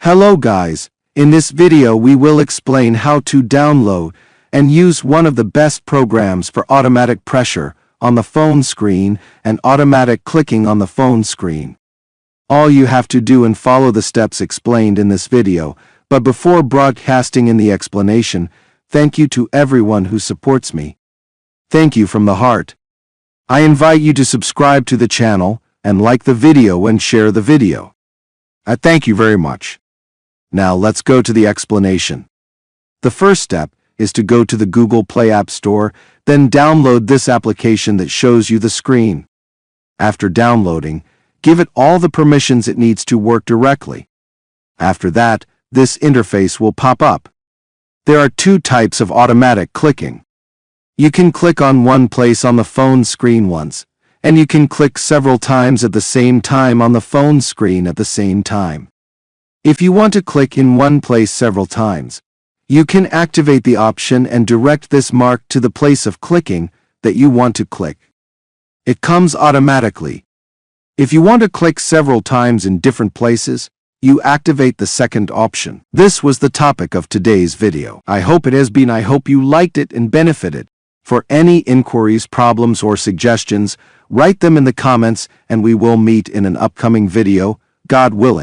Hello guys, in this video we will explain how to download and use one of the best programs for automatic pressure on the phone screen and automatic clicking on the phone screen. All you have to do and follow the steps explained in this video, but before broadcasting in the explanation, thank you to everyone who supports me. Thank you from the heart. I invite you to subscribe to the channel and like the video and share the video. I thank you very much. Now let's go to the explanation. The first step is to go to the Google Play App Store, then download this application that shows you the screen. After downloading, give it all the permissions it needs to work directly. After that, this interface will pop up. There are two types of automatic clicking. You can click on one place on the phone screen once, and you can click several times at the same time on the phone screen at the same time. If you want to click in one place several times, you can activate the option and direct this mark to the place of clicking that you want to click. It comes automatically. If you want to click several times in different places, you activate the second option. This was the topic of today's video. I hope you liked it and benefited. For any inquiries, problems, or suggestions, write them in the comments and we will meet in an upcoming video, God willing.